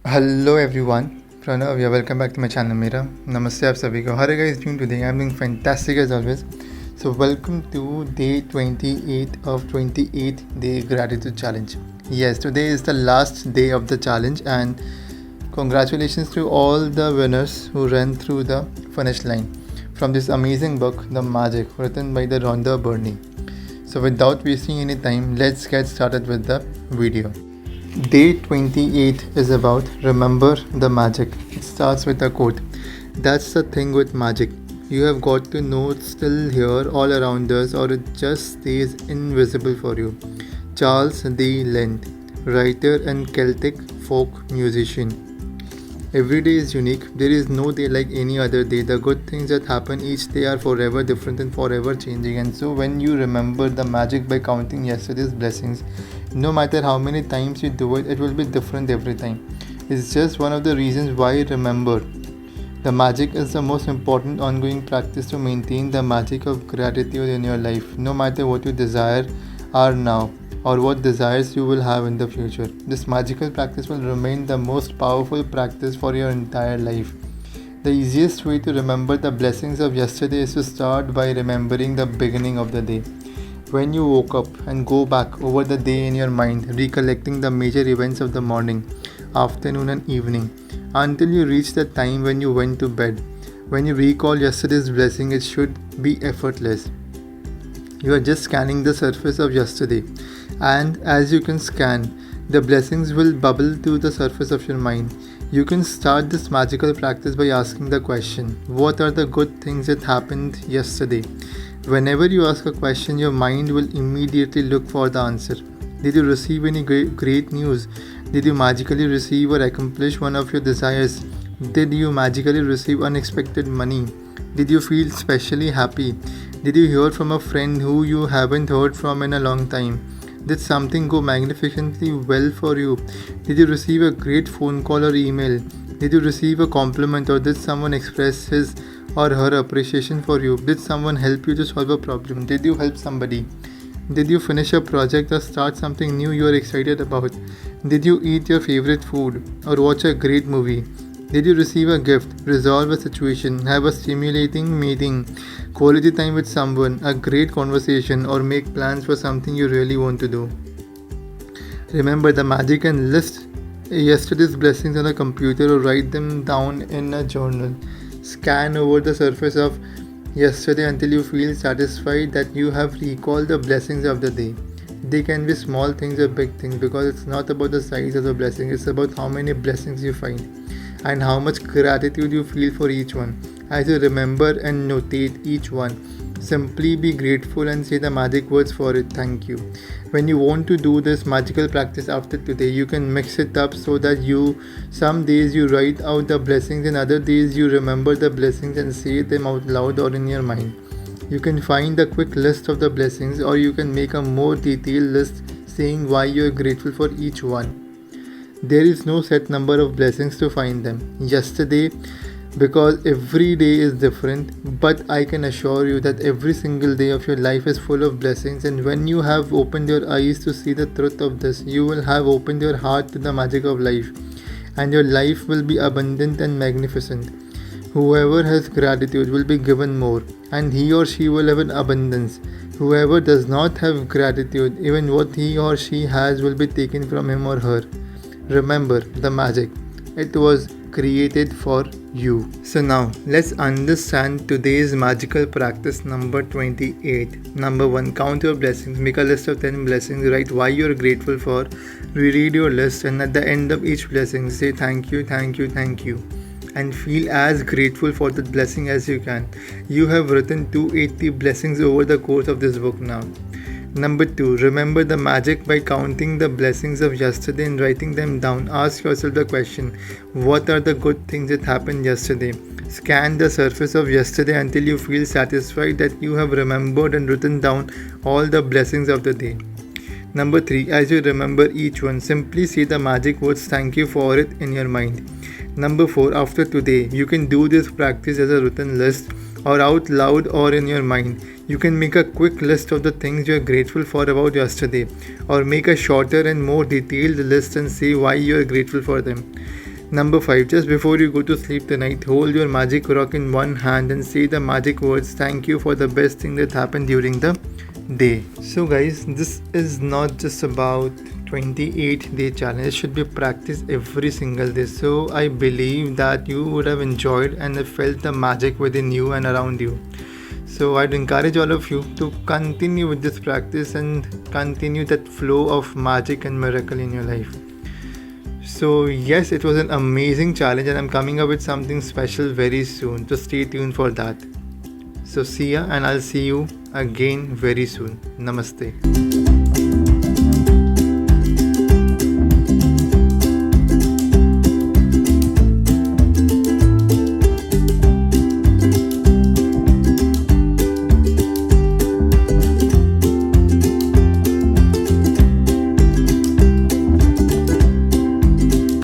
Hello everyone, Pranav या welcome back to my channel मेरा नमस्ते आप सभी को। How're guys doing today I am doing fantastic as always. So welcome to day 28 of 28th day gratitude challenge. Yes, today is the last day of the challenge and congratulations to all the winners who ran through the finish line from this amazing book The Magic, written by the Rhonda Byrne. So without wasting any time, let's get started with the video. Day 28 is about remember the magic. It starts with a quote. That's the thing with magic. You have got to know it's still here all around us or it just stays invisible for you. Charles D. Lent, writer and Celtic folk musician. Every day is unique. There is no day like any other day. The good things that happen each day are forever different and forever changing. And so, when you remember the magic by counting yesterday's blessings, no matter how many times you do it, it will be different every time. It's just one of the reasons why remember. The magic is the most important ongoing practice to maintain the magic of gratitude in your life, no matter what you desire are now or what desires you will have in the future. This magical practice will remain the most powerful practice for your entire life. The easiest way to remember the blessings of yesterday is to start by remembering the beginning of the day. When you woke up and go back over the day in your mind, recollecting the major events of the morning, afternoon, and evening, until you reach the time when you went to bed. When you recall yesterday's blessing, it should be effortless. You are just scanning the surface of yesterday, and as you can scan, the blessings will bubble to the surface of your mind. You can start this magical practice by asking the question, what are the good things that happened yesterday? Whenever you ask a question, your mind will immediately look for the answer. Did you receive any great news? Did you magically receive or accomplish one of your desires? Did you magically receive unexpected money? Did you feel specially happy? Did you hear from a friend who you haven't heard from in a long time? Did something go magnificently well for you? Did you receive a great phone call or email? Did you receive a compliment or did someone express his or her appreciation for you? Did someone help you to solve a problem? Did you help somebody? Did you finish a project or start something new you are excited about? Did you eat your favorite food or watch a great movie? Did you receive a gift, resolve a situation, have a stimulating meeting, quality time with someone, a great conversation, or make plans for something you really want to do? Remember the magic and list yesterday's blessings on a computer or write them down in a journal. Scan over the surface of yesterday until you feel satisfied that you have recalled the blessings of the day. They can be small things or big things because it's not about the size of the blessing, it's about how many blessings you find and how much gratitude you feel for each one. As you remember and notate each one, simply be grateful and say the magic words for it. Thank you. When you want to do this magical practice after today, you can mix it up so that some days you write out the blessings and other days you remember the blessings and say them out loud or in your mind. You can find a quick list of the blessings or you can make a more detailed list saying why you are grateful for each one. There is no set number of blessings to find them. Yesterday, because every day is different, but I can assure you that every single day of your life is full of blessings, and when you have opened your eyes to see the truth of this, you will have opened your heart to the magic of life, and your life will be abundant and magnificent. Whoever has gratitude will be given more, and he or she will have an abundance. Whoever does not have gratitude, even what he or she has will be taken from him or her. Remember the magic. It was created for you. So now let's understand today's magical practice number 28. Number 1, count your blessings. Make a list of 10 blessings. Write why you're grateful for. Reread your list and at the end of each blessing say thank you, thank you, thank you. And feel as grateful for the blessing as you can. You have written 280 blessings over the course of this book now. Number 2, remember the magic by counting the blessings of yesterday and writing them down. Ask yourself the question, what are the good things that happened yesterday? Scan the surface of yesterday until you feel satisfied that you have remembered and written down all the blessings of the day. Number 3, as you remember each one, simply say the magic words thank you for it in your mind. Number 4, after today, you can do this practice as a written list or out loud or in your mind. You can make a quick list of the things you are grateful for about yesterday, or make a shorter and more detailed list and say why you are grateful for them. Number 5. Just before you go to sleep tonight, hold your magic rock in one hand and say the magic words, "Thank you for the best thing that happened during the day." So guys, this is not just about 28-day challenge. It should be practiced every single day. So I believe that you would have enjoyed and have felt the magic within you and around you. So I'd encourage all of you to continue with this practice and continue that flow of magic and miracle in your life. So yes, it was an amazing challenge and I'm coming up with something special very soon. So stay tuned for that. So see ya, and I'll see you again very soon. Namaste.